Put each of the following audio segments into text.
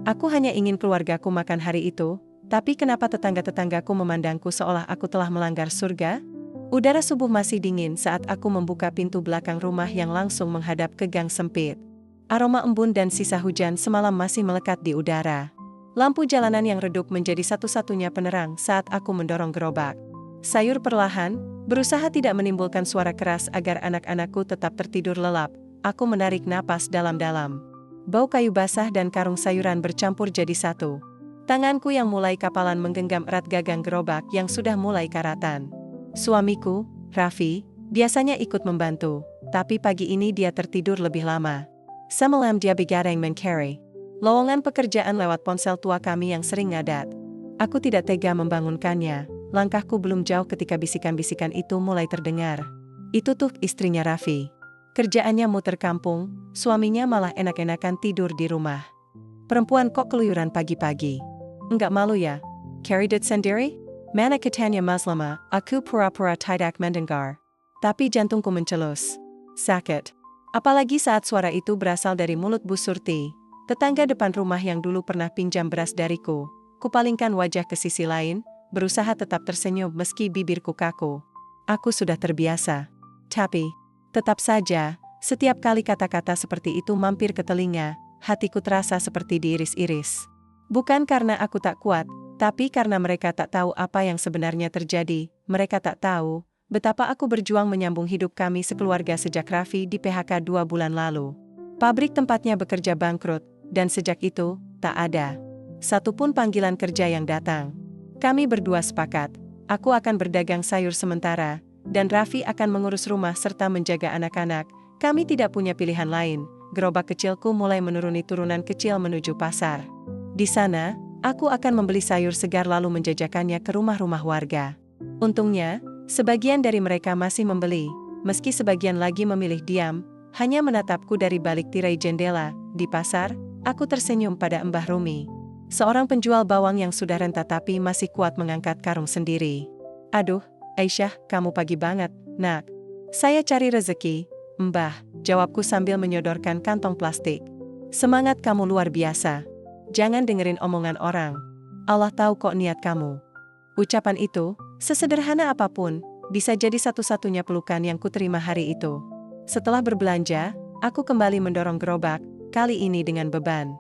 Aku hanya ingin keluargaku makan hari itu, tapi kenapa tetangga-tetanggaku memandangku seolah aku telah melanggar surga? Udara subuh masih dingin saat aku membuka pintu belakang rumah yang langsung menghadap ke gang sempit. Aroma embun dan sisa hujan semalam masih melekat di udara. Lampu jalanan yang redup menjadi satu-satunya penerang saat aku mendorong gerobak sayur perlahan, berusaha tidak menimbulkan suara keras agar anak-anakku tetap tertidur lelap. Aku menarik napas dalam-dalam. Bau kayu basah dan karung sayuran bercampur jadi satu. Tanganku yang mulai kapalan menggenggam erat gagang gerobak yang sudah mulai karatan. Suamiku, Raffi, biasanya ikut membantu, tapi pagi ini dia tertidur lebih lama. Semalam dia begadang mencari lowongan pekerjaan lewat ponsel tua kami yang sering ngadat. Aku tidak tega membangunkannya. Langkahku belum jauh ketika bisikan-bisikan itu mulai terdengar. Itu tuh istrinya Raffi. Kerjaannya muter kampung, suaminya malah enak-enakan tidur di rumah. Perempuan kok keluyuran pagi-pagi? Enggak malu ya? Carry duit sendiri? Mana katanya Muslimah, aku pura-pura tidak mendengar. Tapi jantungku mencelus. Sakit. Apalagi saat suara itu berasal dari mulut Bu Surti, tetangga depan rumah yang dulu pernah pinjam beras dariku. Kupalingkan wajah ke sisi lain, berusaha tetap tersenyum meski bibirku kaku. Aku sudah terbiasa. Tapi, tetap saja, setiap kali kata-kata seperti itu mampir ke telinga, hatiku terasa seperti diiris-iris. Bukan karena aku tak kuat, tapi karena mereka tak tahu apa yang sebenarnya terjadi. Mereka tak tahu betapa aku berjuang menyambung hidup kami sekeluarga sejak Raffi di PHK 2 bulan lalu. Pabrik tempatnya bekerja bangkrut, dan sejak itu, tak ada satupun panggilan kerja yang datang. Kami berdua sepakat, aku akan berdagang sayur sementara, dan Raffi akan mengurus rumah serta menjaga anak-anak. Kami tidak punya pilihan lain. Gerobak kecilku mulai menuruni turunan kecil menuju pasar. Di sana, aku akan membeli sayur segar lalu menjajakannya ke rumah-rumah warga. Untungnya, sebagian dari mereka masih membeli, meski sebagian lagi memilih diam, hanya menatapku dari balik tirai jendela. Di pasar, aku tersenyum pada Mbah Rumi, seorang penjual bawang yang sudah renta tapi masih kuat mengangkat karung sendiri. Aduh, Aisyah, kamu pagi banget, nak. Saya cari rezeki, Mbah, jawabku sambil menyodorkan kantong plastik. Semangat kamu luar biasa. Jangan dengerin omongan orang. Allah tahu kok niat kamu. Ucapan itu, sesederhana apapun, bisa jadi satu-satunya pelukan yang kuterima hari itu. Setelah berbelanja, aku kembali mendorong gerobak, kali ini dengan beban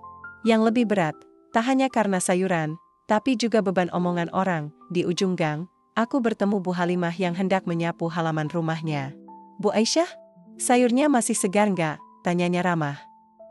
yang lebih berat. Tak hanya karena sayuran, tapi juga beban omongan orang. Di ujung gang, aku bertemu Bu Halimah yang hendak menyapu halaman rumahnya. Bu Aisyah, sayurnya masih segar nggak? Tanyanya ramah.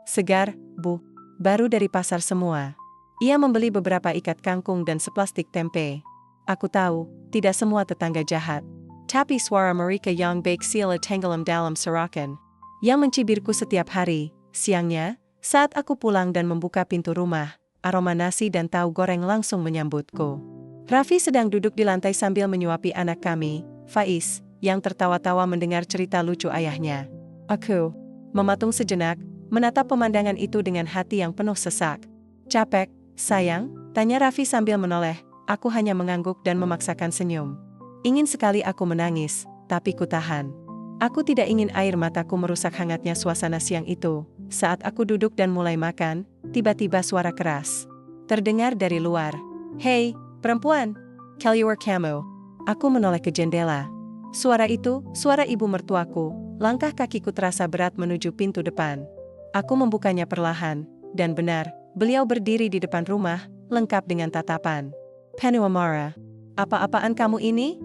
Segar, Bu. Baru dari pasar semua. Ia membeli beberapa ikat kangkung dan seplastik tempe. Aku tahu, tidak semua tetangga jahat. Tapi suara mereka yang baik sila tenggelam dalam serakan, yang mencibirku setiap hari. Siangnya, saat aku pulang dan membuka pintu rumah, aroma nasi dan tahu goreng langsung menyambutku. Raffi sedang duduk di lantai sambil menyuapi anak kami, Faiz, yang tertawa-tawa mendengar cerita lucu ayahnya. Aku mematung sejenak, menatap pemandangan itu dengan hati yang penuh sesak. Capek, sayang? Tanya Raffi sambil menoleh. Aku hanya mengangguk dan memaksakan senyum. Ingin sekali aku menangis, tapi ku tahan. Aku tidak ingin air mataku merusak hangatnya suasana siang itu. Saat aku duduk dan mulai makan, tiba-tiba suara keras terdengar dari luar. Hei, perempuan! Keluar kamu. Aku menoleh ke jendela. Suara itu, suara ibu mertuaku. Langkah kakiku terasa berat menuju pintu depan. Aku membukanya perlahan, dan benar, beliau berdiri di depan rumah, lengkap dengan tatapan penuh amarah. Apa-apaan kamu ini?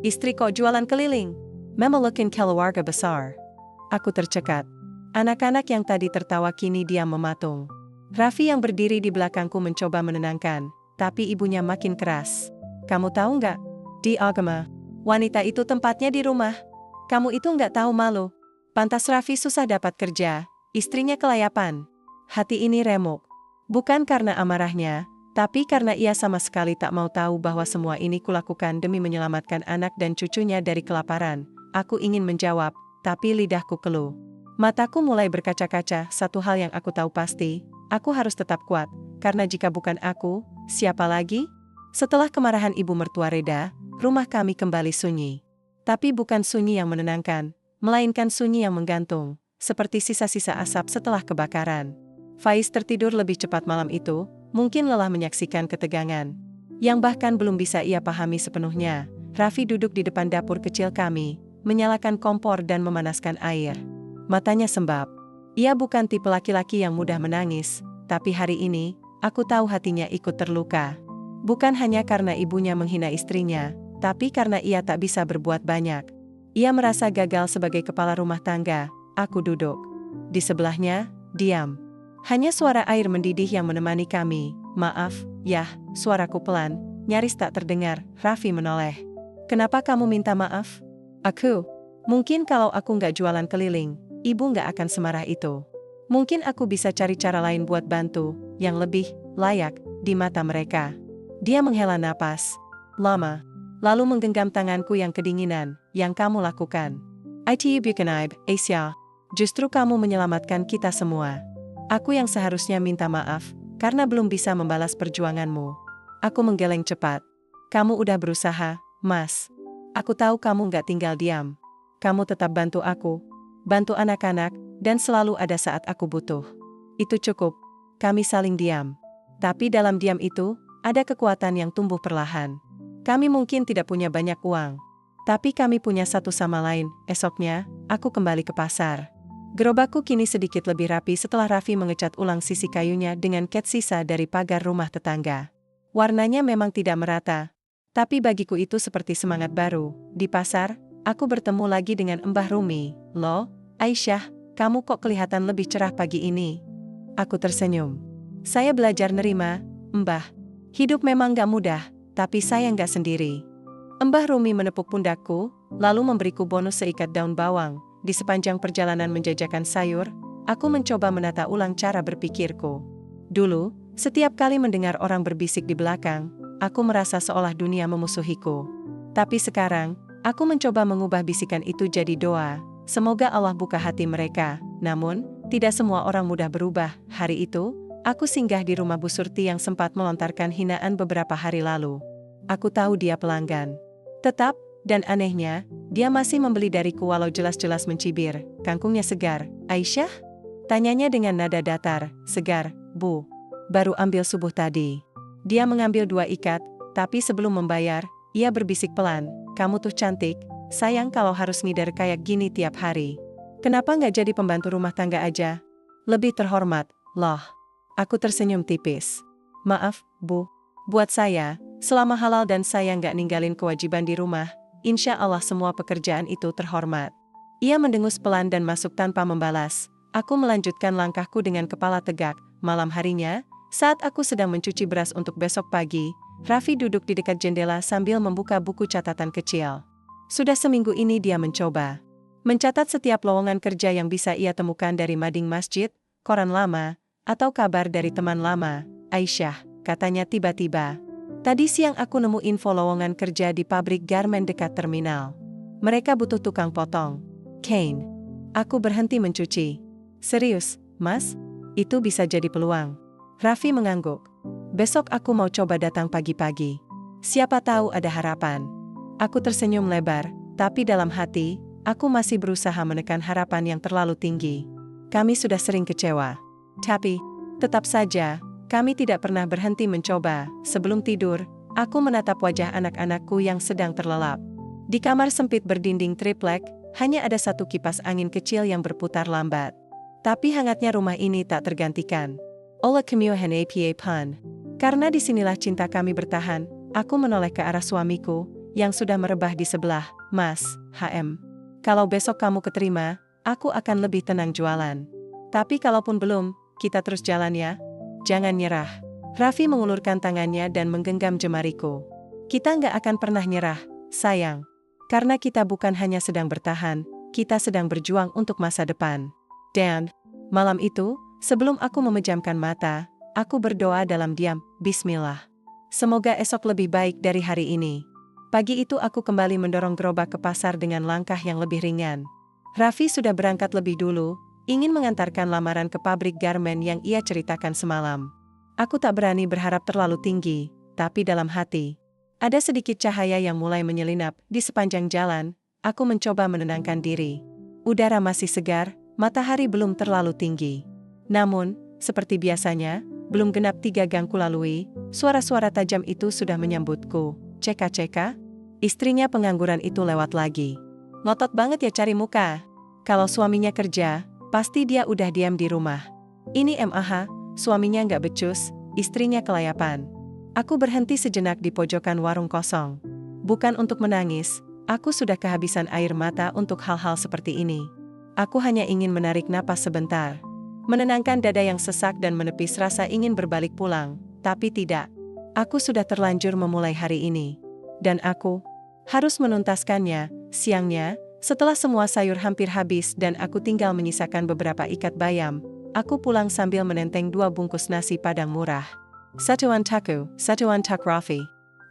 Istri kok jualan keliling? Memelukin keluarga besar. Aku tercekat. Anak-anak yang tadi tertawa kini diam mematung. Raffi yang berdiri di belakangku mencoba menenangkan, tapi ibunya makin keras. Kamu tahu nggak? Di agama, wanita itu tempatnya di rumah. Kamu itu nggak tahu malu. Pantas Raffi susah dapat kerja, istrinya kelayapan. Hati ini remuk. Bukan karena amarahnya, tapi karena ia sama sekali tak mau tahu bahwa semua ini kulakukan demi menyelamatkan anak dan cucunya dari kelaparan. Aku ingin menjawab, tapi lidahku keluh. Mataku mulai berkaca-kaca. Satu hal yang aku tahu pasti, aku harus tetap kuat, karena jika bukan aku, siapa lagi? Setelah kemarahan ibu mertua reda, rumah kami kembali sunyi. Tapi bukan sunyi yang menenangkan, melainkan sunyi yang menggantung, seperti sisa-sisa asap setelah kebakaran. Faiz tertidur lebih cepat malam itu, mungkin lelah menyaksikan ketegangan yang bahkan belum bisa ia pahami sepenuhnya. Raffi duduk di depan dapur kecil kami, menyalakan kompor dan memanaskan air. Matanya sembab. Ia bukan tipe laki-laki yang mudah menangis, tapi hari ini, aku tahu hatinya ikut terluka. Bukan hanya karena ibunya menghina istrinya, tapi karena ia tak bisa berbuat banyak. Ia merasa gagal sebagai kepala rumah tangga. Aku duduk di sebelahnya, diam. Hanya suara air mendidih yang menemani kami. Maaf, Yah, suaraku pelan, nyaris tak terdengar. Raffi menoleh. Kenapa kamu minta maaf? Mungkin kalau aku nggak jualan keliling, ibu nggak akan semarah itu. Mungkin aku bisa cari cara lain buat bantu, yang lebih layak di mata mereka. Dia menghela napas lama, lalu menggenggam tanganku yang kedinginan. Yang kamu lakukan, itu bukan aib, Asia. Justru kamu menyelamatkan kita semua. Aku yang seharusnya minta maaf, karena belum bisa membalas perjuanganmu. Aku menggeleng cepat. Kamu udah berusaha, Mas. Aku tahu kamu nggak tinggal diam. Kamu tetap bantu aku, bantu anak-anak, dan selalu ada saat aku butuh. Itu cukup. Kami saling diam. Tapi dalam diam itu, ada kekuatan yang tumbuh perlahan. Kami mungkin tidak punya banyak uang, tapi kami punya satu sama lain. Esoknya, aku kembali ke pasar. Gerobakku kini sedikit lebih rapi setelah Raffi mengecat ulang sisi kayunya dengan cat sisa dari pagar rumah tetangga. Warnanya memang tidak merata, tapi bagiku itu seperti semangat baru. Di pasar, aku bertemu lagi dengan Mbah Rumi. Loh, Aisyah, kamu kok kelihatan lebih cerah pagi ini? Aku tersenyum. Saya belajar nerima, Mbah. Hidup memang gak mudah, tapi saya gak sendiri. Mbah Rumi menepuk pundakku, lalu memberiku bonus seikat daun bawang. Di sepanjang perjalanan menjajakan sayur, aku mencoba menata ulang cara berpikirku. Dulu, setiap kali mendengar orang berbisik di belakang, aku merasa seolah dunia memusuhiku. Tapi sekarang, aku mencoba mengubah bisikan itu jadi doa. Semoga Allah buka hati mereka. Namun, tidak semua orang mudah berubah. Hari itu, aku singgah di rumah Bu Surti yang sempat melontarkan hinaan beberapa hari lalu. Aku tahu dia pelanggan tetap, dan anehnya, dia masih membeli dariku walau jelas-jelas mencibir. Kangkungnya segar, Aisyah? Tanyanya dengan nada datar. Segar, Bu. Baru ambil subuh tadi. Dia mengambil 2 ikat, tapi sebelum membayar, ia berbisik pelan. Kamu tuh cantik, sayang kalau harus ngider kayak gini tiap hari. Kenapa nggak jadi pembantu rumah tangga aja? Lebih terhormat, loh. Aku tersenyum tipis. Maaf, Bu. Buat saya, selama halal dan saya nggak ninggalin kewajiban di rumah, insya Allah semua pekerjaan itu terhormat. Ia mendengus pelan dan masuk tanpa membalas. Aku melanjutkan langkahku dengan kepala tegak. Malam harinya, saat aku sedang mencuci beras untuk besok pagi, Raffi duduk di dekat jendela sambil membuka buku catatan kecil. Sudah seminggu ini dia mencoba mencatat setiap lowongan kerja yang bisa ia temukan dari mading masjid, koran lama, atau kabar dari teman lama. Aisyah, katanya tiba-tiba. Tadi siang aku nemu info lowongan kerja di pabrik garmen dekat terminal. Mereka butuh tukang potong kain. Aku berhenti mencuci. Serius, Mas? Itu bisa jadi peluang. Raffi mengangguk. Besok aku mau coba datang pagi-pagi. Siapa tahu ada harapan. Aku tersenyum lebar, tapi dalam hati, aku masih berusaha menekan harapan yang terlalu tinggi. Kami sudah sering kecewa. Tapi, tetap saja, kami tidak pernah berhenti mencoba. Sebelum tidur, aku menatap wajah anak-anakku yang sedang terlelap. Di kamar sempit berdinding triplek, hanya ada satu kipas angin kecil yang berputar lambat. Tapi hangatnya rumah ini tak tergantikan. Oleh kemiohan apa pun. Karena disinilah cinta kami bertahan, aku menoleh ke arah suamiku, yang sudah merebah di sebelah. Mas, HM. Kalau besok kamu keterima, aku akan lebih tenang jualan. Tapi kalaupun belum, kita terus jalan ya. Jangan nyerah. Raffi mengulurkan tangannya dan menggenggam jemariku. Kita nggak akan pernah nyerah, sayang. Karena kita bukan hanya sedang bertahan, kita sedang berjuang untuk masa depan. Dan, malam itu, sebelum aku memejamkan mata, aku berdoa dalam diam, Bismillah. Semoga esok lebih baik dari hari ini. Pagi itu aku kembali mendorong gerobak ke pasar dengan langkah yang lebih ringan. Raffi sudah berangkat lebih dulu, ingin mengantarkan lamaran ke pabrik garmen yang ia ceritakan semalam. Aku tak berani berharap terlalu tinggi, tapi dalam hati, ada sedikit cahaya yang mulai menyelinap di sepanjang jalan. Aku mencoba menenangkan diri. Udara masih segar, matahari belum terlalu tinggi. Namun, seperti biasanya, belum genap 3 gang kulalui, suara-suara tajam itu sudah menyambutku. Ceka-ceka, istrinya pengangguran itu lewat lagi. Ngotot banget ya cari muka. Kalau suaminya kerja, pasti dia udah diam di rumah. Ini MAH, suaminya nggak becus, istrinya kelayapan. Aku berhenti sejenak di pojokan warung kosong. Bukan untuk menangis, aku sudah kehabisan air mata untuk hal-hal seperti ini. Aku hanya ingin menarik napas sebentar. Menenangkan dada yang sesak dan menepis rasa ingin berbalik pulang, tapi tidak. Aku sudah terlanjur memulai hari ini. Dan aku harus menuntaskannya. Siangnya, setelah semua sayur hampir habis dan aku tinggal menyisakan beberapa ikat bayam, aku pulang sambil menenteng 2 bungkus nasi padang murah. Satuan tak Raffi.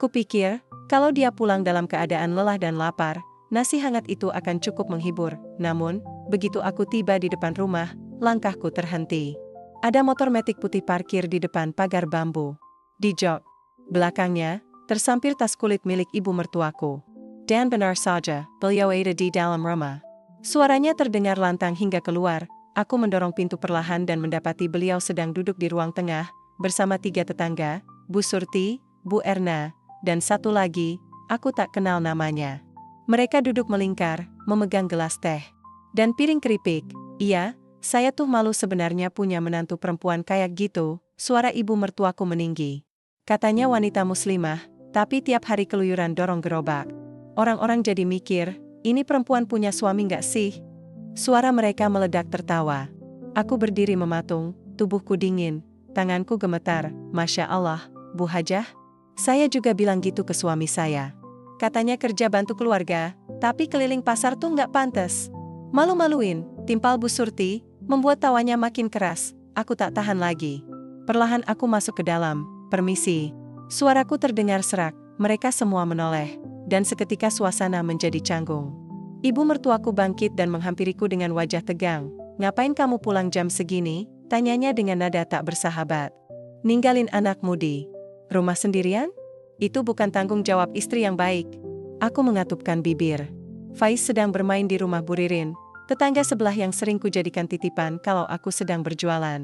Kupikir, kalau dia pulang dalam keadaan lelah dan lapar, nasi hangat itu akan cukup menghibur. Namun, begitu aku tiba di depan rumah, langkahku terhenti. Ada motor metik putih parkir di depan pagar bambu. Di jok belakangnya, tersampir tas kulit milik ibu mertuaku. Dan benar saja, beliau ada di dalam rumah. Suaranya terdengar lantang hingga keluar. Aku mendorong pintu perlahan dan mendapati beliau sedang duduk di ruang tengah, bersama 3 tetangga, Bu Surti, Bu Erna, dan satu lagi, aku tak kenal namanya. Mereka duduk melingkar, memegang gelas teh dan piring keripik. Iya, saya tuh malu sebenarnya punya menantu perempuan kayak gitu, suara ibu mertuaku meninggi. Katanya wanita muslimah, tapi tiap hari keluyuran dorong gerobak. Orang-orang jadi mikir, ini perempuan punya suami nggak sih? Suara mereka meledak tertawa. Aku berdiri mematung, tubuhku dingin, tanganku gemetar. Masya Allah, Bu Hajah. Saya juga bilang gitu ke suami saya. Katanya kerja bantu keluarga, tapi keliling pasar tuh nggak pantas. Malu-maluin, timpal Bu Surti, membuat tawanya makin keras. Aku tak tahan lagi. Perlahan aku masuk ke dalam. Permisi. Suaraku terdengar serak, mereka semua menoleh, dan seketika suasana menjadi canggung. Ibu mertuaku bangkit dan menghampiriku dengan wajah tegang. Ngapain kamu pulang jam segini? Tanyanya dengan nada tak bersahabat. Ninggalin anakmu di rumah sendirian? Itu bukan tanggung jawab istri yang baik. Aku mengatupkan bibir. Faiz sedang bermain di rumah Bu Ririn, tetangga sebelah yang sering kujadikan titipan kalau aku sedang berjualan.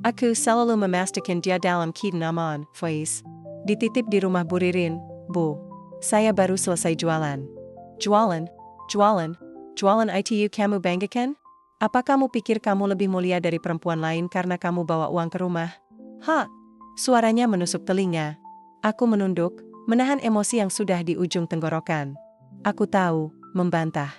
Aku selalu memastikan dia dalam keadaan aman, Faiz. Dititip di rumah Bu Ririn, Bu. Saya baru selesai jualan. Jualan? Jualan itu kamu banggakan? Apa kamu pikir kamu lebih mulia dari perempuan lain karena kamu bawa uang ke rumah? Ha! Suaranya menusuk telinga. Aku menunduk, menahan emosi yang sudah di ujung tenggorokan. Aku tahu, membantah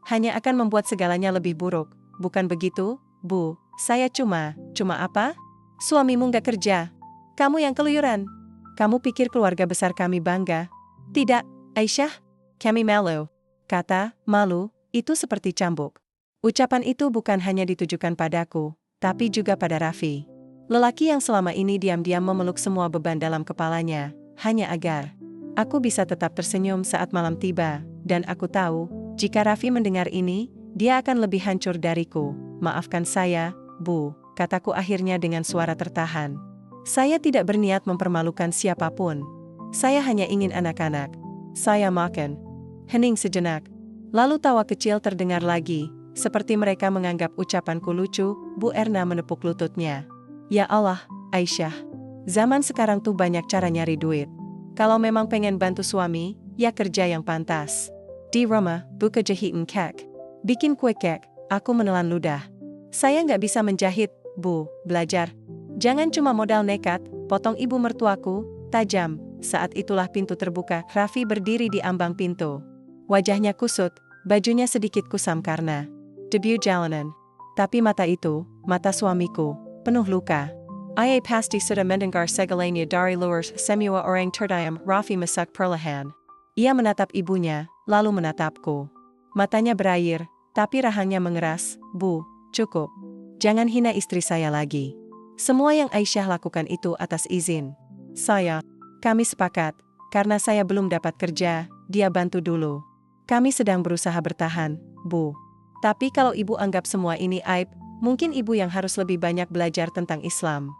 hanya akan membuat segalanya lebih buruk. Bukan begitu, Bu? Saya cuma apa? Suamimu nggak kerja. Kamu yang keluyuran. Kamu pikir keluarga besar kami bangga? Tidak, Aisyah. Kami malu. Kata, malu, itu seperti cambuk. Ucapan itu bukan hanya ditujukan padaku, tapi juga pada Raffi. Lelaki yang selama ini diam-diam memeluk semua beban dalam kepalanya, hanya agar aku bisa tetap tersenyum saat malam tiba, dan aku tahu, jika Raffi mendengar ini, dia akan lebih hancur dariku. Maafkan saya, Bu, kataku akhirnya dengan suara tertahan. Saya tidak berniat mempermalukan siapapun. Saya hanya ingin anak-anak. Saya makan. Hening sejenak. Lalu tawa kecil terdengar lagi, seperti mereka menganggap ucapanku lucu. Bu Erna menepuk lututnya. Ya Allah, Aisyah. Zaman sekarang tuh banyak cara nyari duit. Kalau memang pengen bantu suami, ya kerja yang pantas. Di rumah, buka jahitan kek. Bikin kue kek, aku menelan ludah. Saya nggak bisa menjahit, Bu, belajar. Jangan cuma modal nekat, potong ibu mertuaku, tajam. Saat itulah pintu terbuka, Raffi berdiri di ambang pintu. Wajahnya kusut, bajunya sedikit kusam karena debut jalanan. Tapi mata itu, mata suamiku, penuh luka. Ia pasti sudah mendengar segalanya dari luar. Semua orang terdiam. Raffi masak perlahan. Ia menatap ibunya, lalu menatapku. Matanya berair, tapi rahangnya mengeras. Bu, cukup. Jangan hina istri saya lagi. Semua yang Aisyah lakukan itu atas izin saya. Kami sepakat, karena saya belum dapat kerja, dia bantu dulu. Kami sedang berusaha bertahan, Bu. Tapi kalau ibu anggap semua ini aib, mungkin ibu yang harus lebih banyak belajar tentang Islam.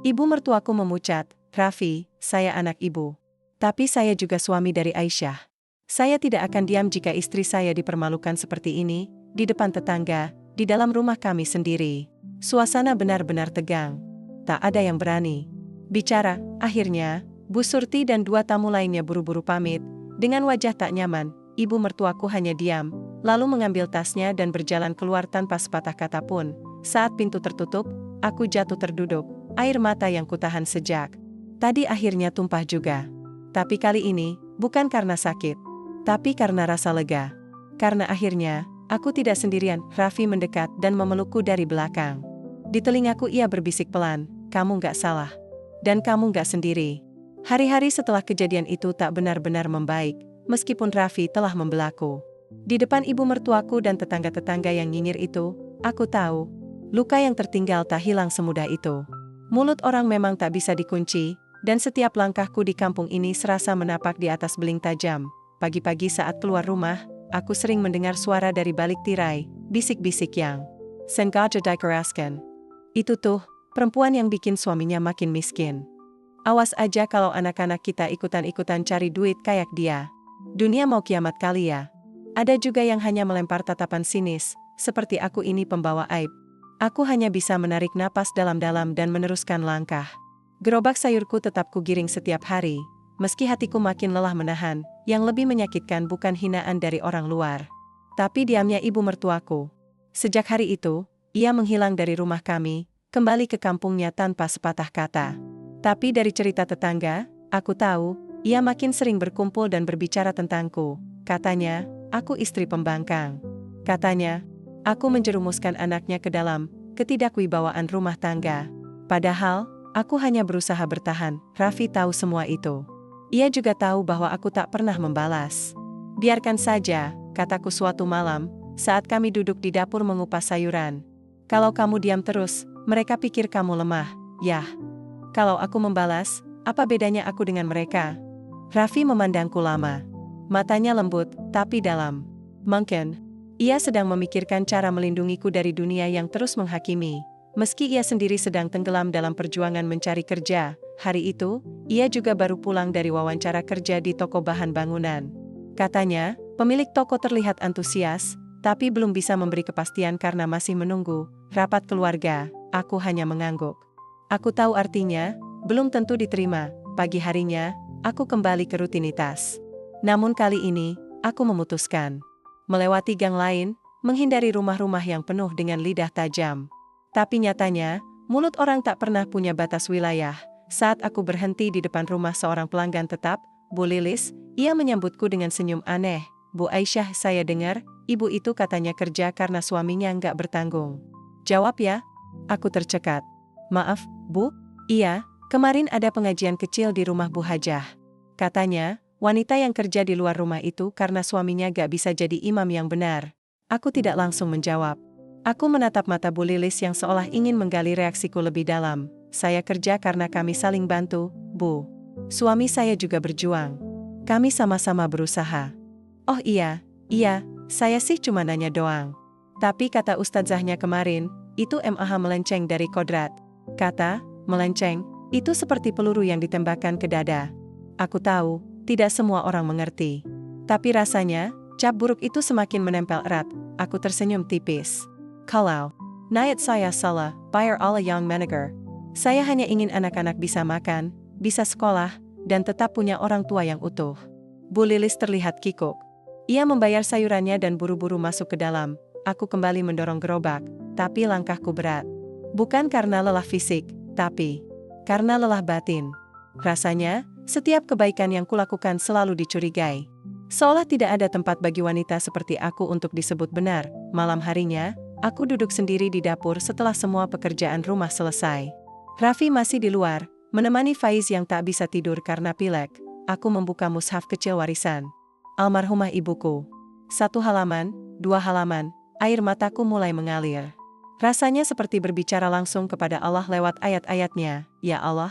Ibu mertuaku memucat, Raffi, saya anak ibu. Tapi saya juga suami dari Aisyah. Saya tidak akan diam jika istri saya dipermalukan seperti ini, di depan tetangga, di dalam rumah kami sendiri. Suasana benar-benar tegang. tak ada yang berani bicara. Akhirnya, Bu Surti dan dua tamu lainnya buru-buru pamit. Dengan wajah tak nyaman, ibu mertuaku hanya diam, lalu mengambil tasnya dan berjalan keluar tanpa sepatah kata pun. Saat pintu tertutup, aku jatuh terduduk, air mata yang kutahan sejak tadi akhirnya tumpah juga. Tapi kali ini, bukan karena sakit, tapi karena rasa lega. Karena akhirnya, aku tidak sendirian. Raffi mendekat dan memelukku dari belakang. Di telingaku ia berbisik pelan, "Kamu gak salah. Dan kamu gak sendiri." Hari-hari setelah kejadian itu tak benar-benar membaik, meskipun Raffi telah membelaku. Di depan ibu mertuaku dan tetangga-tetangga yang nyinyir itu, aku tahu, luka yang tertinggal tak hilang semudah itu. Mulut orang memang tak bisa dikunci, dan setiap langkahku di kampung ini serasa menapak di atas beling tajam. Pagi-pagi saat keluar rumah, aku sering mendengar suara dari balik tirai, bisik-bisik yang sengaja dikeraskan. Itu tuh, perempuan yang bikin suaminya makin miskin. Awas aja kalau anak-anak kita ikutan-ikutan cari duit kayak dia. Dunia mau kiamat kali ya. Ada juga yang hanya melempar tatapan sinis, seperti aku ini pembawa aib. Aku hanya bisa menarik napas dalam-dalam dan meneruskan langkah. Gerobak sayurku tetap kugiring setiap hari, meski hatiku makin lelah menahan. Yang lebih menyakitkan bukan hinaan dari orang luar, tapi diamnya ibu mertuaku. Sejak hari itu, ia menghilang dari rumah kami, kembali ke kampungnya tanpa sepatah kata. Tapi dari cerita tetangga, aku tahu, ia makin sering berkumpul dan berbicara tentangku. Katanya, aku istri pembangkang. Katanya, aku menjerumuskan anaknya ke dalam ketidakWibawaan rumah tangga. Padahal, aku hanya berusaha bertahan. Raffi tahu semua itu. Ia juga tahu bahwa aku tak pernah membalas. "Biarkan saja," kataku suatu malam, saat kami duduk di dapur mengupas sayuran. "Kalau kamu diam terus, mereka pikir kamu lemah." "Yah, kalau aku membalas, apa bedanya aku dengan mereka?" Raffi memandangku lama. Matanya lembut, tapi dalam. Mungkin, ia sedang memikirkan cara melindungiku dari dunia yang terus menghakimi. Meski ia sendiri sedang tenggelam dalam perjuangan mencari kerja, hari itu, ia juga baru pulang dari wawancara kerja di toko bahan bangunan. Katanya, pemilik toko terlihat antusias, tapi belum bisa memberi kepastian karena masih menunggu rapat keluarga. Aku hanya mengangguk. Aku tahu artinya, belum tentu diterima. Pagi harinya, aku kembali ke rutinitas. Namun kali ini, aku memutuskan melewati gang lain, menghindari rumah-rumah yang penuh dengan lidah tajam. Tapi nyatanya, mulut orang tak pernah punya batas wilayah. Saat aku berhenti di depan rumah seorang pelanggan tetap, Bu Lilis, ia menyambutku dengan senyum aneh. "Bu Aisyah, saya dengar, ibu itu katanya kerja karena suaminya nggak bertanggung jawab ya?" Aku tercekat. "Maaf, Bu?" "Iya, kemarin ada pengajian kecil di rumah Bu Hajah. Katanya, wanita yang kerja di luar rumah itu karena suaminya gak bisa jadi imam yang benar." Aku tidak langsung menjawab. Aku menatap mata Bu Lilis yang seolah ingin menggali reaksiku lebih dalam. "Saya kerja karena kami saling bantu, Bu. Suami saya juga berjuang. Kami sama-sama berusaha." "Oh iya, saya sih cuma nanya doang." Tapi kata ustadzahnya kemarin, itu MAH melenceng dari kodrat. Kata, melenceng, itu seperti peluru yang ditembakkan ke dada. Aku tahu, tidak semua orang mengerti. Tapi rasanya, cap buruk itu semakin menempel erat. Aku tersenyum tipis. "Kalau niat saya salah, biar Allah yang menegur. Saya hanya ingin anak-anak bisa makan, bisa sekolah, dan tetap punya orang tua yang utuh." Bu Lilis terlihat kikuk. Ia membayar sayurannya dan buru-buru masuk ke dalam. Aku kembali mendorong gerobak, tapi langkahku berat. Bukan karena lelah fisik, tapi karena lelah batin. Rasanya, setiap kebaikan yang kulakukan selalu dicurigai. Seolah tidak ada tempat bagi wanita seperti aku untuk disebut benar. Malam harinya, aku duduk sendiri di dapur setelah semua pekerjaan rumah selesai. Raffi masih di luar, menemani Faiz yang tak bisa tidur karena pilek. Aku membuka mushaf kecil warisan almarhumah ibuku. 1 halaman, 2 halaman, air mataku mulai mengalir. Rasanya seperti berbicara langsung kepada Allah lewat ayat-ayatnya. "Ya Allah,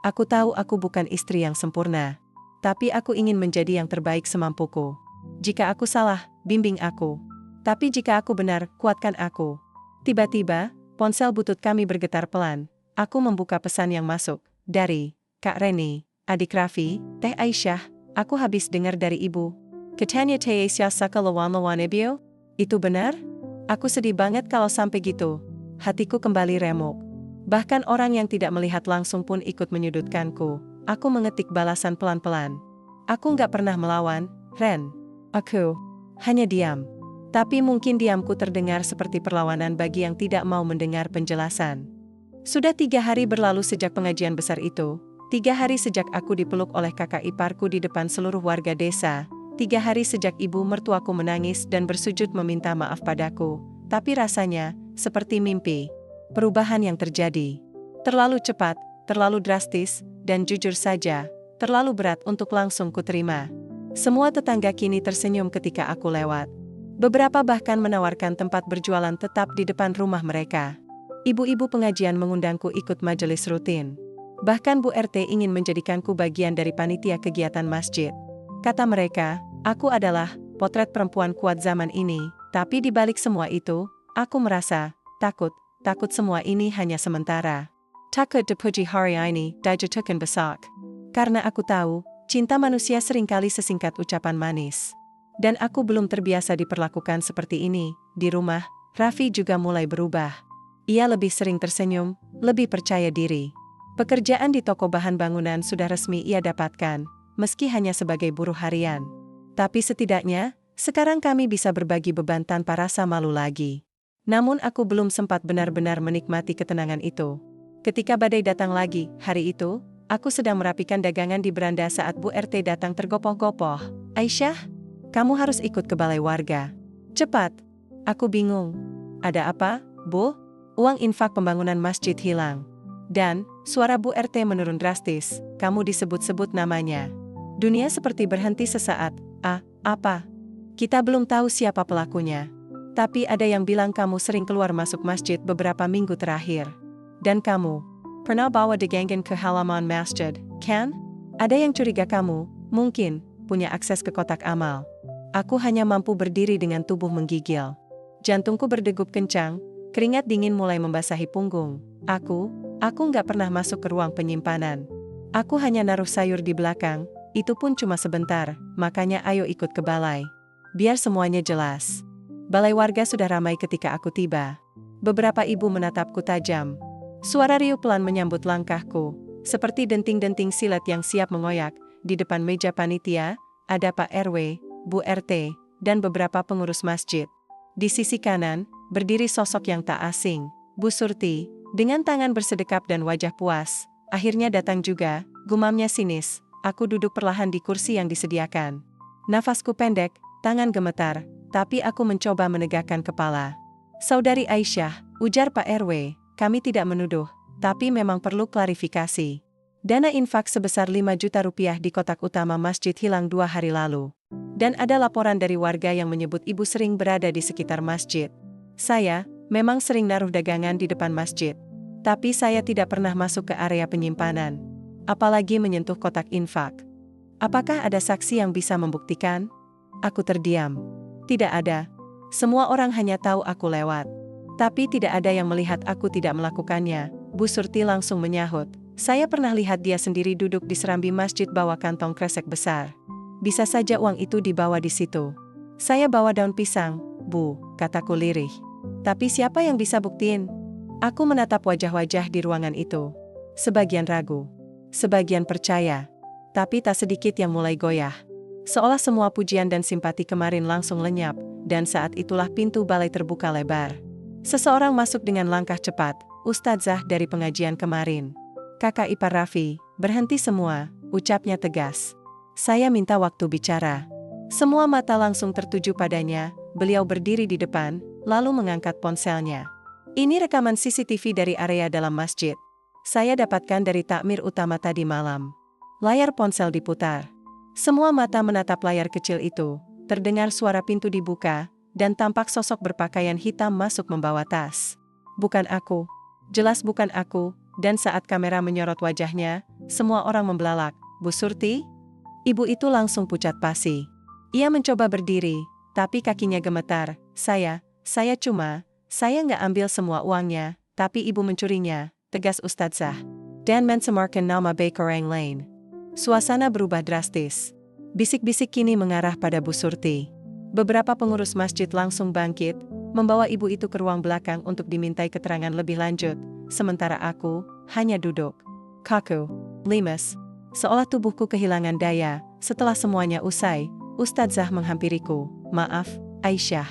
aku tahu aku bukan istri yang sempurna. Tapi aku ingin menjadi yang terbaik semampuku. Jika aku salah, bimbing aku. Tapi jika aku benar, kuatkan aku." Tiba-tiba, ponsel butut kami bergetar pelan. Aku membuka pesan yang masuk. Dari Kak Reni, adik Raffi, Teh Aisyah, aku habis dengar dari ibu. Katanya Teh Aisyah saka lawan-lawan ibu? Itu benar? Aku sedih banget kalau sampai gitu. Hatiku kembali remuk. Bahkan orang yang tidak melihat langsung pun ikut menyudutkanku. Aku mengetik balasan pelan-pelan. Aku nggak pernah melawan, Ren. Aku hanya diam. Tapi mungkin diamku terdengar seperti perlawanan bagi yang tidak mau mendengar penjelasan. Sudah 3 hari berlalu sejak pengajian besar itu. 3 hari sejak aku dipeluk oleh kakak iparku di depan seluruh warga desa. 3 hari sejak ibu mertuaku menangis dan bersujud meminta maaf padaku. Tapi rasanya seperti mimpi. Perubahan yang terjadi terlalu cepat, terlalu drastis, dan jujur saja, terlalu berat untuk langsung kuterima. Semua tetangga kini tersenyum ketika aku lewat. Beberapa bahkan menawarkan tempat berjualan tetap di depan rumah mereka. Ibu-ibu pengajian mengundangku ikut majelis rutin. Bahkan Bu RT ingin menjadikanku bagian dari panitia kegiatan masjid. Kata mereka, aku adalah potret perempuan kuat zaman ini, tapi di balik semua itu, aku merasa takut semua ini hanya sementara. Takut dipuji hari ini, dijatuhkan besok. Karena aku tahu, cinta manusia seringkali sesingkat ucapan manis. Dan aku belum terbiasa diperlakukan seperti ini. Di rumah, Raffi juga mulai berubah. Ia lebih sering tersenyum, lebih percaya diri. Pekerjaan di toko bahan bangunan sudah resmi ia dapatkan, meski hanya sebagai buruh harian. Tapi setidaknya, sekarang kami bisa berbagi beban tanpa rasa malu lagi. Namun aku belum sempat benar-benar menikmati ketenangan itu. Ketika badai datang lagi, hari itu, aku sedang merapikan dagangan di beranda saat Bu RT datang tergopoh-gopoh. Aisyah, kamu harus ikut ke balai warga. Cepat. Aku bingung. Ada apa, Bu? Uang infak pembangunan masjid hilang. Dan, suara Bu RT menurun drastis. Kamu disebut-sebut namanya. Dunia seperti berhenti sesaat. Apa? Kita belum tahu siapa pelakunya. Tapi ada yang bilang kamu sering keluar masuk masjid beberapa minggu terakhir. Dan kamu pernah bawa dagangan ke halaman masjid, kan? Ada yang curiga kamu, mungkin, punya akses ke kotak amal. Aku hanya mampu berdiri dengan tubuh menggigil. Jantungku berdegup kencang, keringat dingin mulai membasahi punggung. Aku nggak pernah masuk ke ruang penyimpanan. Aku hanya naruh sayur di belakang, itu pun cuma sebentar, makanya ayo ikut ke balai. Biar semuanya jelas. Balai warga sudah ramai ketika aku tiba. Beberapa ibu menatapku tajam. Suara riuh pelan menyambut langkahku, seperti denting-denting silat yang siap mengoyak. Di depan meja panitia, ada Pak RW, Bu RT, dan beberapa pengurus masjid. Di sisi kanan, berdiri sosok yang tak asing, Bu Surti, dengan tangan bersedekap dan wajah puas. Akhirnya datang juga, gumamnya sinis. Aku duduk perlahan di kursi yang disediakan. Nafasku pendek, tangan gemetar, tapi aku mencoba menegakkan kepala. Saudari Aisyah, ujar Pak RW, kami tidak menuduh, tapi memang perlu klarifikasi. Dana infak sebesar 5 juta rupiah di kotak utama masjid hilang 2 hari lalu. Dan ada laporan dari warga yang menyebut ibu sering berada di sekitar masjid. Saya, memang sering naruh dagangan di depan masjid. Tapi saya tidak pernah masuk ke area penyimpanan. Apalagi menyentuh kotak infak. Apakah ada saksi yang bisa membuktikan? Aku terdiam. Tidak ada. Semua orang hanya tahu aku lewat. Tapi tidak ada yang melihat aku tidak melakukannya. Bu Surti langsung menyahut. Saya pernah lihat dia sendiri duduk di serambi masjid bawa kantong kresek besar. Bisa saja uang itu dibawa di situ. Saya bawa daun pisang, Bu, kataku lirih. Tapi siapa yang bisa buktiin? Aku menatap wajah-wajah di ruangan itu. Sebagian ragu. Sebagian percaya. Tapi tak sedikit yang mulai goyah. Seolah semua pujian dan simpati kemarin langsung lenyap, dan saat itulah pintu balai terbuka lebar. Seseorang masuk dengan langkah cepat, Ustadzah dari pengajian kemarin. Kakak ipar Raffi, berhenti semua, ucapnya tegas. Saya minta waktu bicara. Semua mata langsung tertuju padanya, beliau berdiri di depan, lalu mengangkat ponselnya. Ini rekaman CCTV dari area dalam masjid. Saya dapatkan dari takmir utama tadi malam. Layar ponsel diputar. Semua mata menatap layar kecil itu, terdengar suara pintu dibuka, dan tampak sosok berpakaian hitam masuk membawa tas. Bukan aku. Jelas bukan aku, dan saat kamera menyorot wajahnya, semua orang membelalak. Bu Surti? Ibu itu langsung pucat pasi. Ia mencoba berdiri, tapi kakinya gemetar. Saya nggak ambil semua uangnya, tapi ibu mencurinya, tegas Ustadzah. Dan mencemarkan nama baik orang lain. Suasana berubah drastis. Bisik-bisik kini mengarah pada Bu Surti. Beberapa pengurus masjid langsung bangkit, membawa ibu itu ke ruang belakang untuk dimintai keterangan lebih lanjut. sementara aku hanya duduk. Kaku, limes, seolah tubuhku kehilangan daya. Setelah semuanya usai, Ustadzah menghampiriku. Maaf, Aisyah.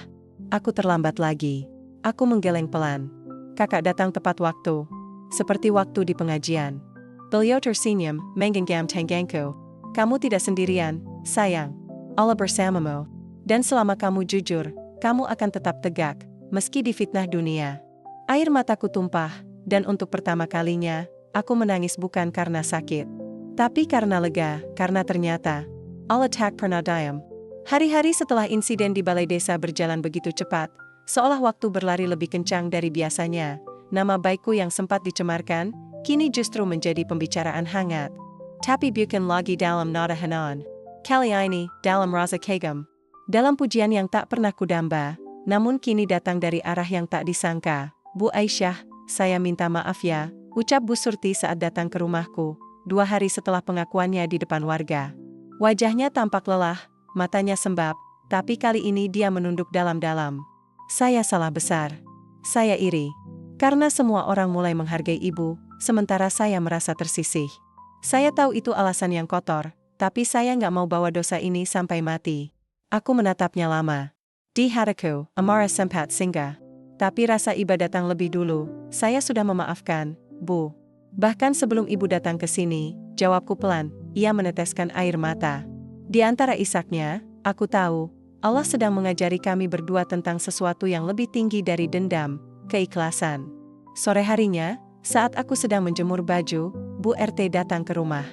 Aku terlambat lagi. Aku menggeleng pelan. Kakak datang tepat waktu. Seperti waktu di pengajian. Beliau tersenyum, menggenggam tanganku. Kamu tidak sendirian, sayang. Allah bersamamu. Dan selama kamu jujur, kamu akan tetap tegak, meski difitnah dunia. Air mataku tumpah, dan untuk pertama kalinya, aku menangis bukan karena sakit. Tapi karena lega, karena ternyata Allah tak pernah diam. Hari-hari setelah insiden di balai desa berjalan begitu cepat, seolah waktu berlari lebih kencang dari biasanya. Nama baikku yang sempat dicemarkan, kini justru menjadi pembicaraan hangat. Tapi bukan lagi dalam nada henan. Kali ini, dalam rasa kagum. Dalam pujian yang tak pernah kudamba, namun kini datang dari arah yang tak disangka. Bu Aisyah, saya minta maaf ya, ucap Bu Surti saat datang ke rumahku, 2 hari setelah pengakuannya di depan warga. Wajahnya tampak lelah, matanya sembab, tapi kali ini dia menunduk dalam-dalam. Saya salah besar. Saya iri. Karena semua orang mulai menghargai ibu, sementara saya merasa tersisih. Saya tahu itu alasan yang kotor, tapi saya nggak mau bawa dosa ini sampai mati. Aku menatapnya lama. Di hatiku, amarah sempat singgah. Tapi rasa iba datang lebih dulu. Saya sudah memaafkan, Bu. Bahkan sebelum ibu datang ke sini, jawabku pelan, ia meneteskan air mata. Di antara isaknya, aku tahu, Allah sedang mengajari kami berdua tentang sesuatu yang lebih tinggi dari dendam, keikhlasan. Sore harinya, saat aku sedang menjemur baju, Bu RT datang ke rumah.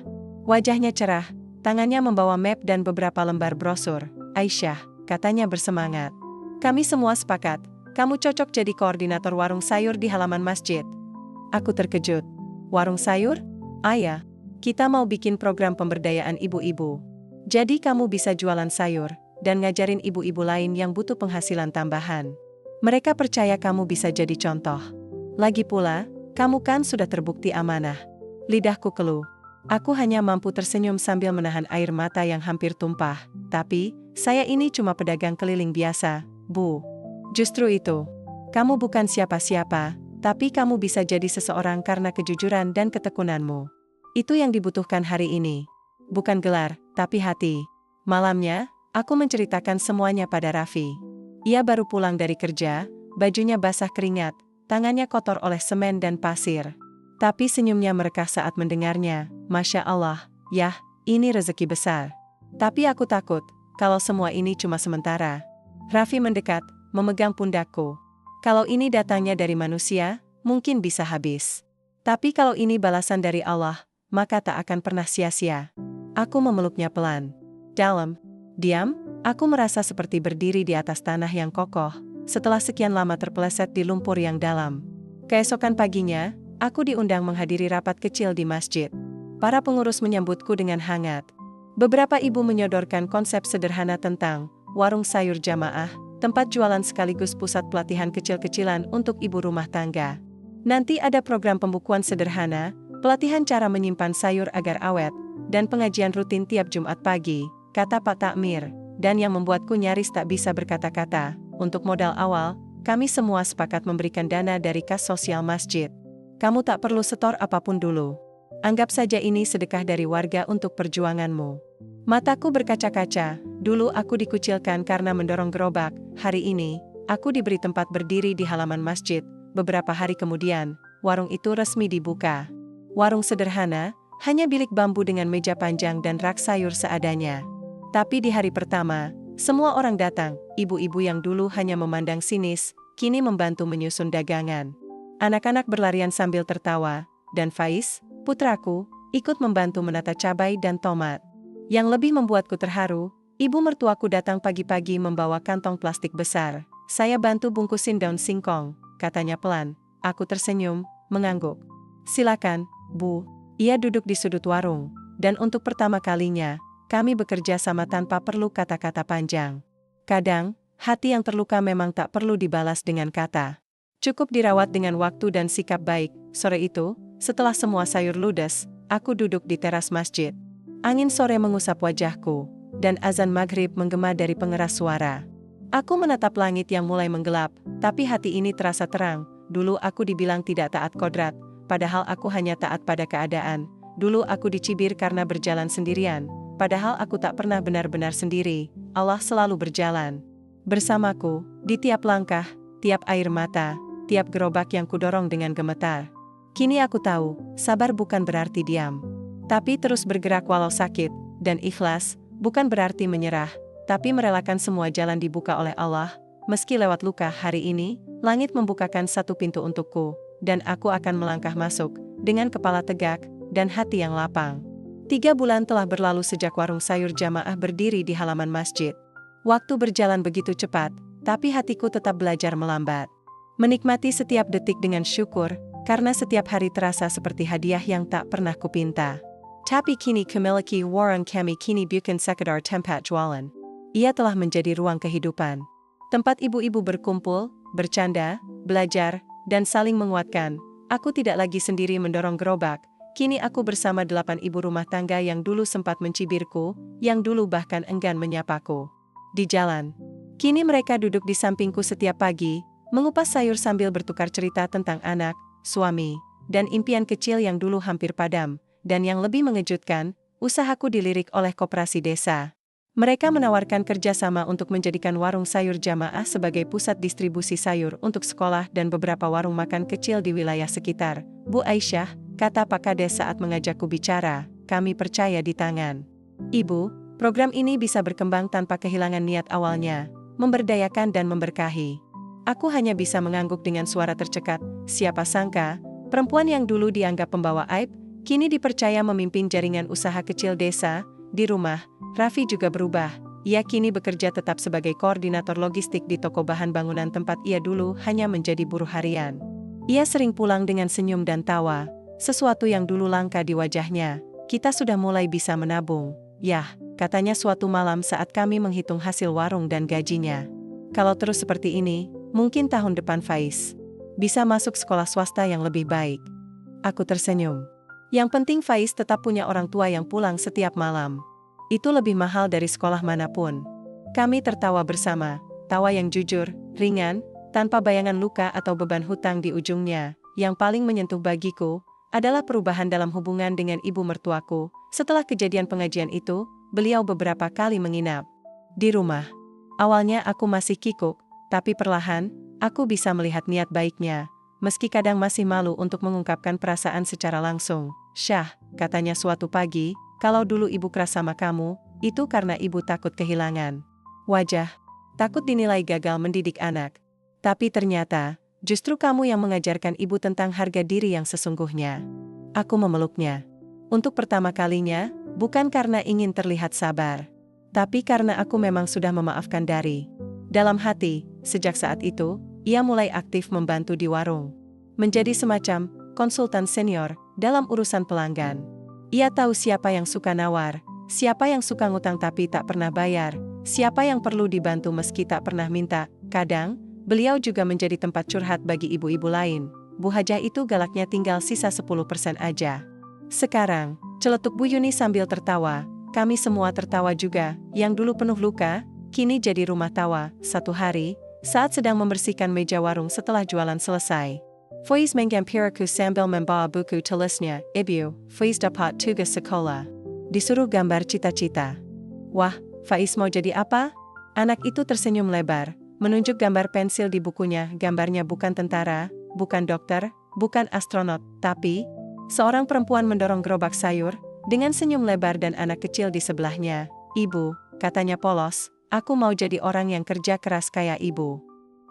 Wajahnya cerah, tangannya membawa map dan beberapa lembar brosur. Aisyah, katanya bersemangat. Kami semua sepakat, kamu cocok jadi koordinator warung sayur di halaman masjid. Aku terkejut. Warung sayur? Ayah, kita mau bikin program pemberdayaan ibu-ibu. Jadi kamu bisa jualan sayur, dan ngajarin ibu-ibu lain yang butuh penghasilan tambahan. Mereka percaya kamu bisa jadi contoh. Lagi pula, kamu kan sudah terbukti amanah. Lidahku keluh. Aku hanya mampu tersenyum sambil menahan air mata yang hampir tumpah. Tapi, saya ini cuma pedagang keliling biasa, Bu. Justru itu. Kamu bukan siapa-siapa, tapi kamu bisa jadi seseorang karena kejujuran dan ketekunanmu. Itu yang dibutuhkan hari ini. Bukan gelar, tapi hati. Malamnya, aku menceritakan semuanya pada Raffi. Ia baru pulang dari kerja, bajunya basah keringat, tangannya kotor oleh semen dan pasir. Tapi senyumnya merekah saat mendengarnya. Masya Allah, yah, ini rezeki besar. Tapi aku takut, kalau semua ini cuma sementara. Raffi mendekat, memegang pundakku. Kalau ini datangnya dari manusia, mungkin bisa habis. Tapi kalau ini balasan dari Allah, maka tak akan pernah sia-sia. Aku memeluknya pelan. Dalam, diam, aku merasa seperti berdiri di atas tanah yang kokoh, setelah sekian lama terpeleset di lumpur yang dalam. Keesokan paginya, aku diundang menghadiri rapat kecil di masjid. Para pengurus menyambutku dengan hangat. Beberapa ibu menyodorkan konsep sederhana tentang warung sayur jamaah, tempat jualan sekaligus pusat pelatihan kecil-kecilan untuk ibu rumah tangga. Nanti ada program pembukuan sederhana, pelatihan cara menyimpan sayur agar awet, dan pengajian rutin tiap Jumat pagi, kata Pak Takmir, dan yang membuatku nyaris tak bisa berkata-kata. Untuk modal awal, kami semua sepakat memberikan dana dari kas sosial masjid. Kamu tak perlu setor apapun dulu. Anggap saja ini sedekah dari warga untuk perjuanganmu. Mataku berkaca-kaca, dulu aku dikucilkan karena mendorong gerobak, hari ini, aku diberi tempat berdiri di halaman masjid. Beberapa hari kemudian, warung itu resmi dibuka. Warung sederhana, hanya bilik bambu dengan meja panjang dan rak sayur seadanya. Tapi di hari pertama, semua orang datang, ibu-ibu yang dulu hanya memandang sinis, kini membantu menyusun dagangan. Anak-anak berlarian sambil tertawa, dan Faiz, putraku, ikut membantu menata cabai dan tomat. Yang lebih membuatku terharu, ibu mertuaku datang pagi-pagi membawa kantong plastik besar. Saya bantu bungkusin daun singkong, katanya pelan. Aku tersenyum, mengangguk. Silakan, Bu. Ia duduk di sudut warung, dan untuk pertama kalinya, kami bekerja sama tanpa perlu kata-kata panjang. Kadang, hati yang terluka memang tak perlu dibalas dengan kata. Cukup dirawat dengan waktu dan sikap baik. Sore itu, setelah semua sayur ludes, aku duduk di teras masjid. Angin sore mengusap wajahku, dan azan maghrib menggema dari pengeras suara. Aku menatap langit yang mulai menggelap, tapi hati ini terasa terang, Dulu aku dibilang tidak taat kodrat, padahal aku hanya taat pada keadaan. Dulu aku dicibir karena berjalan sendirian, padahal aku tak pernah benar-benar sendiri. Allah selalu berjalan bersamaku, di tiap langkah, tiap air mata, tiap gerobak yang kudorong dengan gemetar. Kini aku tahu, sabar bukan berarti diam, tapi terus bergerak walau sakit, dan ikhlas, bukan berarti menyerah, tapi merelakan semua jalan dibuka oleh Allah. Meski lewat luka hari ini, langit membukakan satu pintu untukku, dan aku akan melangkah masuk, dengan kepala tegak, dan hati yang lapang. 3 bulan telah berlalu sejak warung sayur jamaah berdiri di halaman masjid. Waktu berjalan begitu cepat, tapi hatiku tetap belajar melambat. Menikmati setiap detik dengan syukur, karena setiap hari terasa seperti hadiah yang tak pernah kupinta. Tapi kini memiliki warung kami kini bukan sekadar tempat jualan. Ia telah menjadi ruang kehidupan. Tempat ibu-ibu berkumpul, bercanda, belajar, dan saling menguatkan. Aku tidak lagi sendiri mendorong gerobak. Kini aku bersama 8 ibu rumah tangga yang dulu sempat mencibirku, yang dulu bahkan enggan menyapaku. Di jalan, kini mereka duduk di sampingku setiap pagi, mengupas sayur sambil bertukar cerita tentang anak, suami, dan impian kecil yang dulu hampir padam. Dan yang lebih mengejutkan, usahaku dilirik oleh koperasi desa. Mereka menawarkan kerjasama untuk menjadikan warung sayur jamaah sebagai pusat distribusi sayur untuk sekolah dan beberapa warung makan kecil di wilayah sekitar. Bu Aisyah, kata Pak Kades saat mengajakku bicara, kami percaya di tangan Ibu, program ini bisa berkembang tanpa kehilangan niat awalnya, memberdayakan dan memberkahi. Aku hanya bisa mengangguk dengan suara tercekat, siapa sangka, perempuan yang dulu dianggap pembawa aib, kini dipercaya memimpin jaringan usaha kecil desa. Di rumah, Raffi juga berubah. Ia kini bekerja tetap sebagai koordinator logistik di toko bahan bangunan tempat ia dulu hanya menjadi buruh harian. Ia sering pulang dengan senyum dan tawa, sesuatu yang dulu langka di wajahnya. Kita sudah mulai bisa menabung. Yah, katanya suatu malam saat kami menghitung hasil warung dan gajinya. Kalau terus seperti ini, mungkin tahun depan Faiz bisa masuk sekolah swasta yang lebih baik. Aku tersenyum. Yang penting Faiz tetap punya orang tua yang pulang setiap malam. Itu lebih mahal dari sekolah manapun. Kami tertawa bersama, tawa yang jujur, ringan, tanpa bayangan luka atau beban hutang di ujungnya. Yang paling menyentuh bagiku adalah perubahan dalam hubungan dengan ibu mertuaku. Setelah kejadian pengajian itu, beliau beberapa kali menginap di rumah. Awalnya aku masih kikuk, tapi perlahan, aku bisa melihat niat baiknya. Meski kadang masih malu untuk mengungkapkan perasaan secara langsung. Syah, katanya suatu pagi, kalau dulu ibu keras sama kamu, itu karena ibu takut kehilangan wajah. Takut dinilai gagal mendidik anak. Tapi ternyata, justru kamu yang mengajarkan ibu tentang harga diri yang sesungguhnya. Aku memeluknya. Untuk pertama kalinya, bukan karena ingin terlihat sabar. Tapi karena aku memang sudah memaafkan dari dalam hati. Sejak saat itu, ia mulai aktif membantu di warung. Menjadi semacam konsultan senior dalam urusan pelanggan. Ia tahu siapa yang suka nawar, siapa yang suka ngutang tapi tak pernah bayar, siapa yang perlu dibantu meski tak pernah minta. Kadang, beliau juga menjadi tempat curhat bagi ibu-ibu lain. Bu Hajah itu galaknya tinggal sisa 10% aja. Sekarang, celetuk Bu Yuni sambil tertawa, kami semua tertawa juga, yang dulu penuh luka, kini jadi rumah tawa. Satu hari, saat sedang membersihkan meja warung setelah jualan selesai, Faiz menggampiraku sambil membawa buku tulisnya, Ibu, Faiz dapat tugas sekolah. Disuruh gambar cita-cita. Wah, Faiz mau jadi apa? Anak itu tersenyum lebar, menunjuk gambar pensil di bukunya. Gambarnya bukan tentara, bukan dokter, bukan astronot, tapi seorang perempuan mendorong gerobak sayur, dengan senyum lebar dan anak kecil di sebelahnya. Ibu, katanya polos, aku mau jadi orang yang kerja keras kayak ibu.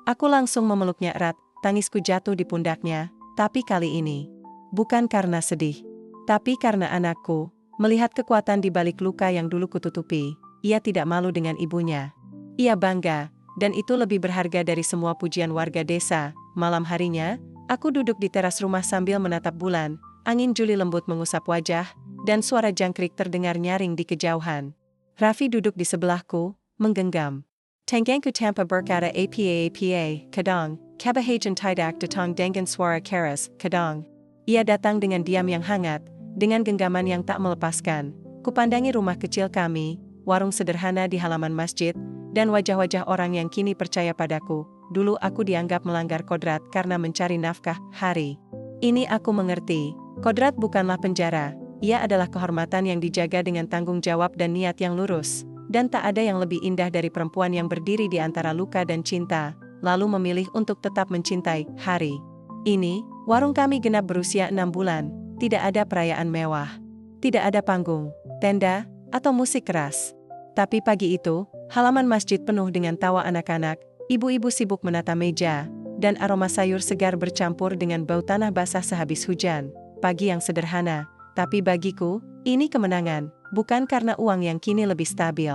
Aku langsung memeluknya erat, tangisku jatuh di pundaknya, tapi kali ini, bukan karena sedih, tapi karena anakku, melihat kekuatan di balik luka yang dulu kututupi. Ia tidak malu dengan ibunya. Ia bangga, dan itu lebih berharga dari semua pujian warga desa. Malam harinya, aku duduk di teras rumah sambil menatap bulan, angin Juli lembut mengusap wajah, dan suara jangkrik terdengar nyaring di kejauhan. Raffi duduk di sebelahku, menggenggam tanganku tanpa berkata apa-apa, kadang, kabahajan tidak datang dengan suara keras, kadang. Ia datang dengan diam yang hangat, dengan genggaman yang tak melepaskan. Kupandangi rumah kecil kami, warung sederhana di halaman masjid, dan wajah-wajah orang yang kini percaya padaku. dulu aku dianggap melanggar kodrat karena mencari nafkah, Hari. Ini aku mengerti, kodrat bukanlah penjara, ia adalah kehormatan yang dijaga dengan tanggung jawab dan niat yang lurus. Dan tak ada yang lebih indah dari perempuan yang berdiri di antara luka dan cinta, lalu memilih untuk tetap mencintai, Hari. Ini, warung kami genap berusia 6 bulan, tidak ada perayaan mewah. Tidak ada panggung, tenda, atau musik keras. Tapi pagi itu, halaman masjid penuh dengan tawa anak-anak, ibu-ibu sibuk menata meja, dan aroma sayur segar bercampur dengan bau tanah basah sehabis hujan. Pagi yang sederhana, tapi bagiku, ini kemenangan, bukan karena uang yang kini lebih stabil.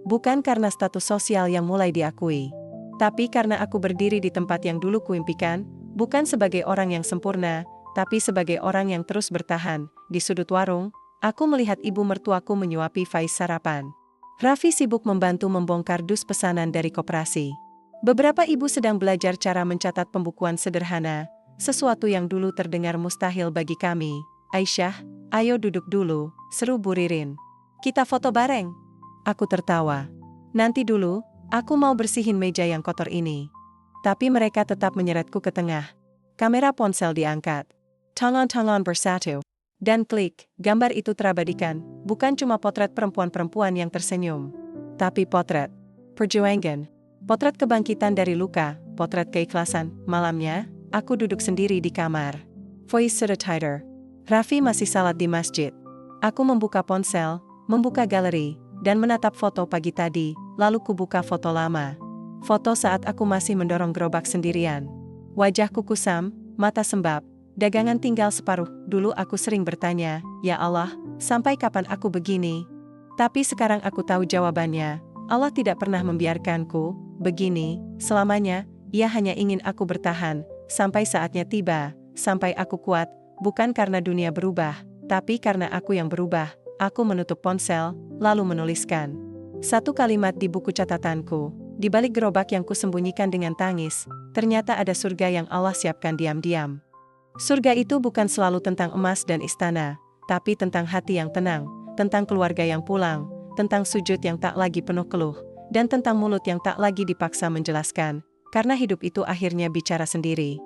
Bukan karena status sosial yang mulai diakui. Tapi karena aku berdiri di tempat yang dulu kuimpikan, bukan sebagai orang yang sempurna, tapi sebagai orang yang terus bertahan. Di sudut warung, aku melihat ibu mertuaku menyuapi Faiz sarapan. Raffi sibuk membantu membongkar dus pesanan dari koperasi. Beberapa ibu sedang belajar cara mencatat pembukuan sederhana, sesuatu yang dulu terdengar mustahil bagi kami. Aisyah, ayo duduk dulu, seru Bu Ririn. Kita foto bareng. Aku tertawa. Nanti dulu, aku mau bersihin meja yang kotor ini. Tapi mereka tetap menyeretku ke tengah. Kamera ponsel diangkat. Tangan-tangan bersatu. Dan klik, gambar itu terabadikan, bukan cuma potret perempuan-perempuan yang tersenyum. Tapi potret perjuangan. Potret kebangkitan dari luka, potret keikhlasan. Malamnya, aku duduk sendiri di kamar. Voice sudah tighter. Raffi masih salat di masjid. Aku membuka ponsel, membuka galeri, dan menatap foto pagi tadi, lalu kubuka foto lama. Foto saat aku masih mendorong gerobak sendirian. Wajahku kusam, mata sembab, dagangan tinggal separuh. Dulu aku sering bertanya, ya Allah, sampai kapan aku begini? Tapi sekarang aku tahu jawabannya. Allah tidak pernah membiarkanku begini selamanya. Ia hanya ingin aku bertahan, sampai saatnya tiba, sampai aku kuat, bukan karena dunia berubah, tapi karena aku yang berubah. Aku menutup ponsel, lalu menuliskan satu kalimat di buku catatanku. Di balik gerobak yang kusembunyikan dengan tangis, ternyata ada surga yang Allah siapkan diam-diam. Surga itu bukan selalu tentang emas dan istana, tapi tentang hati yang tenang, tentang keluarga yang pulang, tentang sujud yang tak lagi penuh keluh, dan tentang mulut yang tak lagi dipaksa menjelaskan, karena hidup itu akhirnya bicara sendiri.